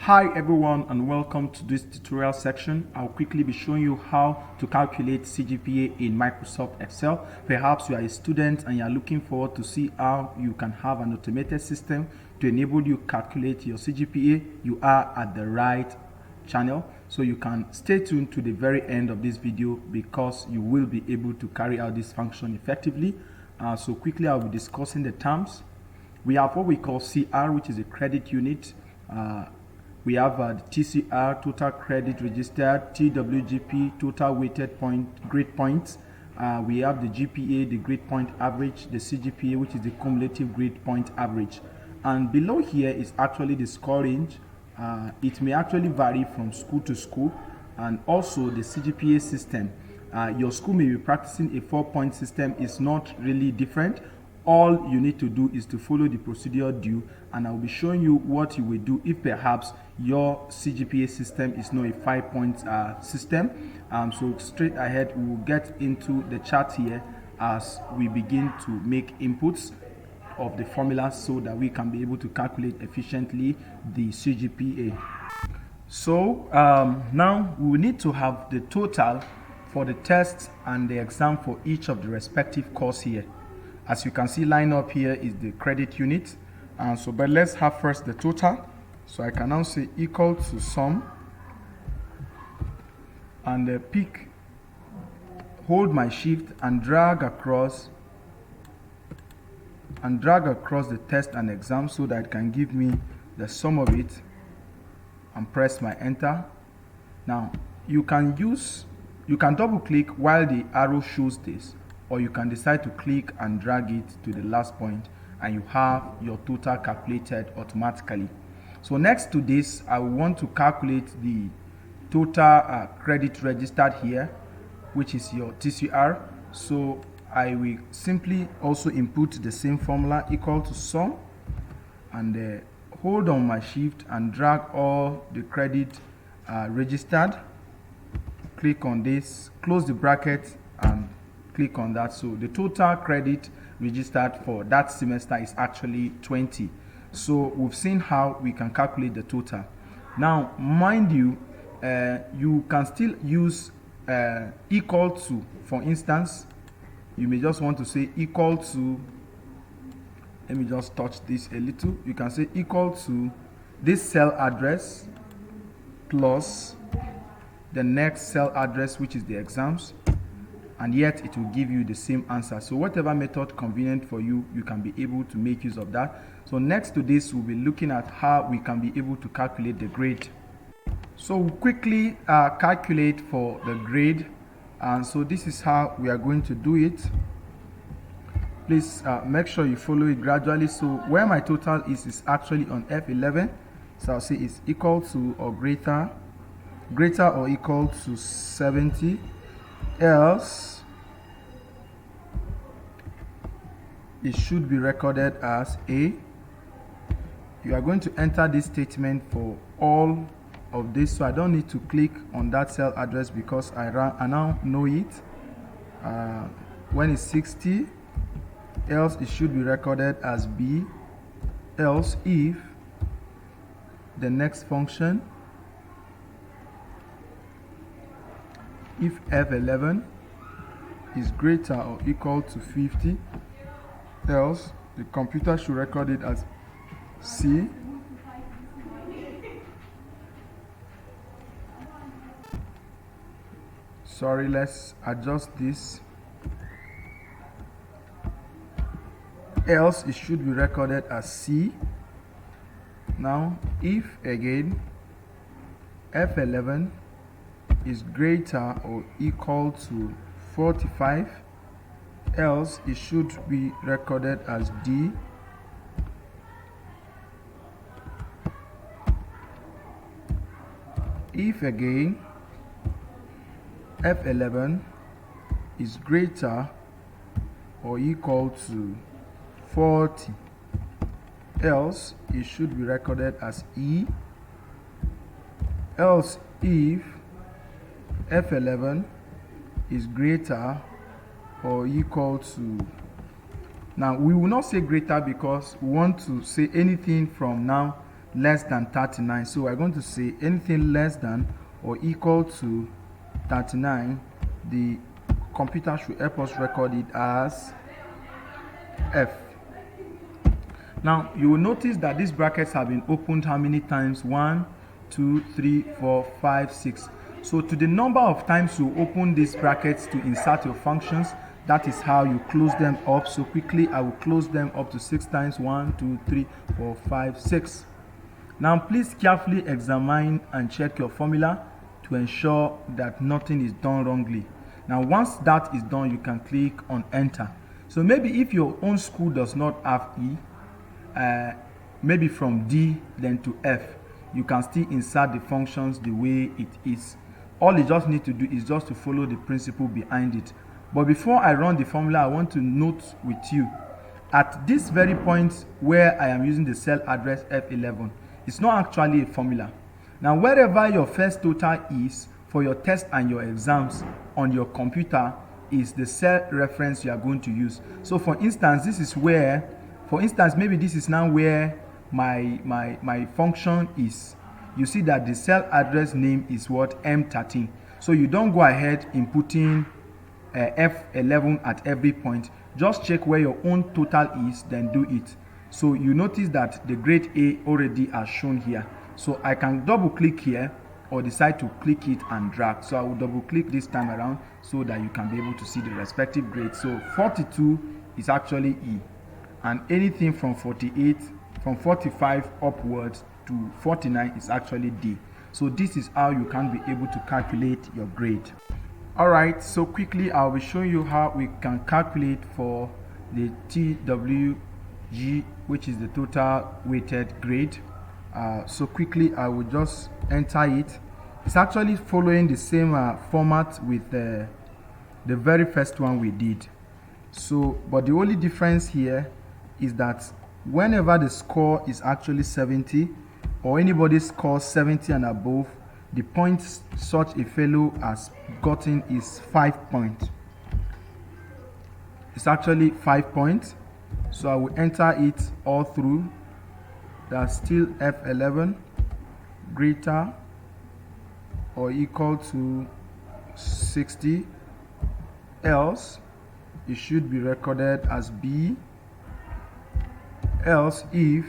Hi everyone and welcome to this tutorial section. I'll quickly be showing you how to calculate CGPA in Microsoft Excel. Perhaps you are a student and you are looking forward to see how you can have an automated system to enable you calculate your CGPA. You are at the right channel, so you can stay tuned to the very end of this video because you will be able to carry out this function effectively. So quickly I'll be discussing the terms. We have what we call CR, which is a credit unit. We have the TCR, total credit registered, TWGP, total weighted grade points. We have the GPA, the grade point average, the CGPA, which is the cumulative grade point average. And below here is actually the score range. It may actually vary from school to school, and also the CGPA system. Your school may be practicing a 4-point system. It's not really different. All you need to do is to follow the procedure due, and I'll be showing you what you will do if perhaps your CGPA system is not a 5-point system. So straight ahead, we will get into the chart here as we begin to make inputs of the formula so that we can be able to calculate efficiently the CGPA. So now we will need to have the total for the test and the exam for each of the respective course here. As you can see, line up here is the credit unit. But let's have first the total. So I can now say equal to sum, and pick, hold my shift and drag across the test and exam so that it can give me the sum of it, and press my enter. Now you can double click while the arrow shows this, or you can decide to click and drag it to the last point and you have your total calculated automatically. So next to this, I want to calculate the total credit registered here, which is your TCR. So I will simply also input the same formula, equal to sum, and hold on my shift and drag all the credit registered. Click on this, close the bracket and click on that. So the total credit registered for that semester is actually 20. So we've seen how we can calculate the total. Now mind you, you can still use equal to. For instance, you may just want to say equal to, let me just touch this a little. You can say equal to this cell address plus the next cell address, which is the exams, and yet it will give you the same answer. So whatever method convenient for you, you can be able to make use of that. So next to this, we'll be looking at how we can be able to calculate the grade. So we'll quickly calculate for the grade, and so this is how we are going to do it. Please make sure you follow it gradually. So where my total is actually on F11. So I'll say it's equal to or greater or equal to 70, else it should be recorded as A. You are going to enter this statement for all of this, so I don't need to click on that cell address because I now know it. When it's 60, else it should be recorded as B. Else if the next function, if F11 is greater or equal to 50, else the computer should record it as C. Sorry, let's adjust this. Else it should be recorded as C. Now if again F11 is greater or equal to 45, else it should be recorded as D. If again F11 is greater or equal to 40, else it should be recorded as E. Else if F11 is greater or equal to, now we will not say greater because we want to say anything from now less than 39. So we're going to say anything less than or equal to 39, the computer should help us record it as F. Now you will notice that these brackets have been opened how many times? 1, 2, 3, 4, 5, 6. So to the number of times you open these brackets to insert your functions, that is how you close them up. So quickly I will close them up to 6 times. 1, 2, 3, 4, 5, 6. Now please carefully examine and check your formula to ensure that nothing is done wrongly. Now once that is done, you can click on enter. So maybe if your own school does not have E, maybe from D then to F, you can still insert the functions the way it is. All you just need to do is just to follow the principle behind it. But before I run the formula, I want to note with you, at this very point where I am using the cell address F11, it's not actually a formula. Now wherever your first total is for your test and your exams on your computer is the cell reference you are going to use. So for instance, this is where, maybe this is now where my function is. You see that the cell address name is what? M13. So you don't go ahead inputting F11 at every point. Just check where your own total is, then do it. So you notice that the grade A already are shown here. So I can double click here or decide to click it and drag. So I will double click this time around so that you can be able to see the respective grade. So 42 is actually E, and anything from 48, from 45 upwards to 49 is actually D. So this is how you can be able to calculate your grade. Alright, so quickly I'll be showing you how we can calculate for the TWG, which is the total weighted grade. So quickly I will just enter it. It's actually following the same format with the very first one we did. So but the only difference here is that whenever the score is actually 70, or anybody scores 70 and above, the points such a fellow has gotten is 5 points. It's actually 5 points. So I will enter it all through. That's still F11 greater or equal to 60, else it should be recorded as B. Else if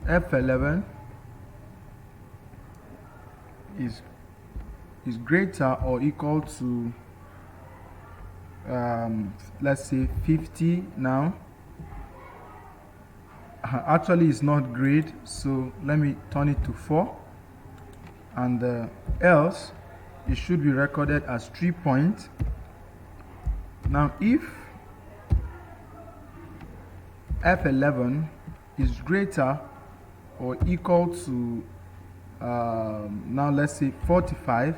F11 is greater or equal to let's say 50 now. Actually it's not grade, so let me turn it to 4, and else it should be recorded as 3 points. Now if F11 is greater or equal to now let's say 45,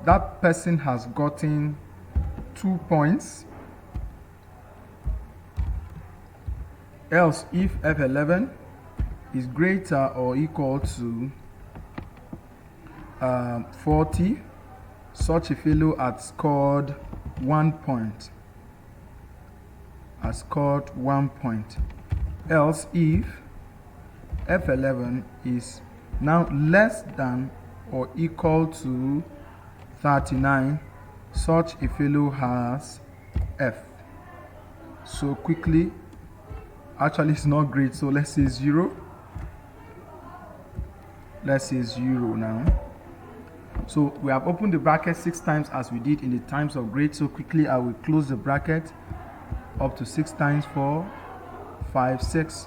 that person has gotten 2 points. Else if F11 is greater or equal to 40, such a fellow has scored 1 point. Else if F11 is now less than or equal to 39, such a fellow has F. So quickly, actually it's not great, so let's say 0. Let's say 0 now. So we have opened the bracket 6 times as we did in the times of grade. So quickly I will close the bracket up to 6 times 4, 5, 6,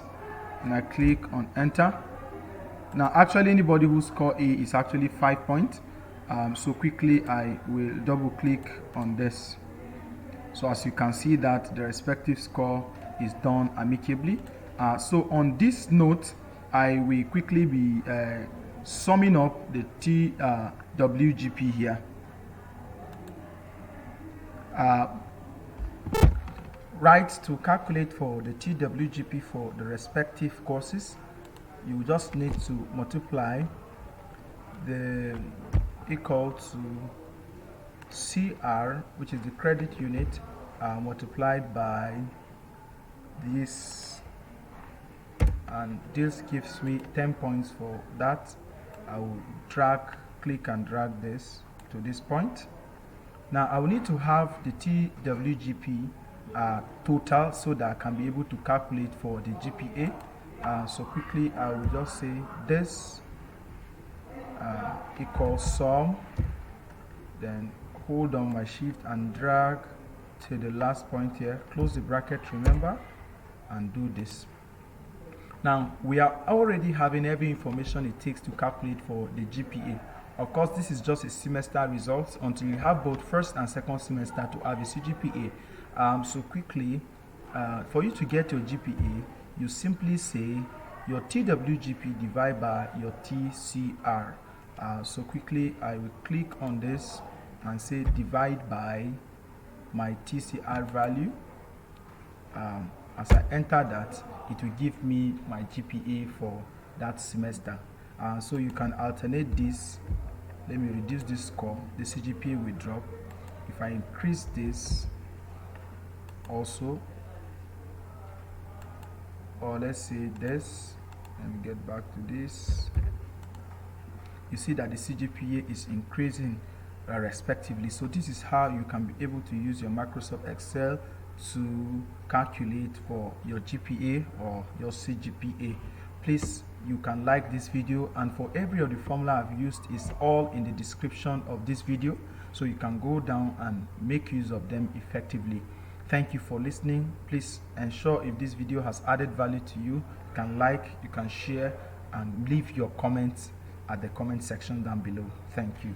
and I click on enter. Now actually anybody who score A is actually 5 points. So quickly I will double click on this. So as you can see that the respective score is done amicably. So on this note, I will quickly be summing up the TWGP here. Right, to calculate for the TWGP for the respective courses, you just need to multiply the equal to CR, which is the credit unit, multiplied by this and this gives me 10 points for that. I will click and drag this to this point. Now I will need to have the TWGP total so that I can be able to calculate for the GPA. So quickly I will just say this equals sum, then hold on my shift and drag to the last point here, close the bracket, remember, and do this. Now we are already having every information it takes to calculate for the GPA. Of course, this is just a semester results until you have both first and second semester to have a CGPA. So quickly, for you to get your GPA, you simply say your TWGP divided by your TCR. So quickly, I will click on this and say divide by my TCR value. As I enter that, it will give me my GPA for that semester. So you can alternate this. Let me reduce this score, the CGPA will drop. If I increase this also, or let's say this, let me get back to this, you see that the CGPA is increasing respectively. So this is how you can be able to use your Microsoft Excel to calculate for your GPA or your CGPA. Please, you can like this video, and for every of the formula I've used is all in the description of this video, so you can go down and make use of them effectively. Thank you for listening. Please ensure if this video has added value to you, you can like, you can share, and leave your comments at the comment section down below. Thank you.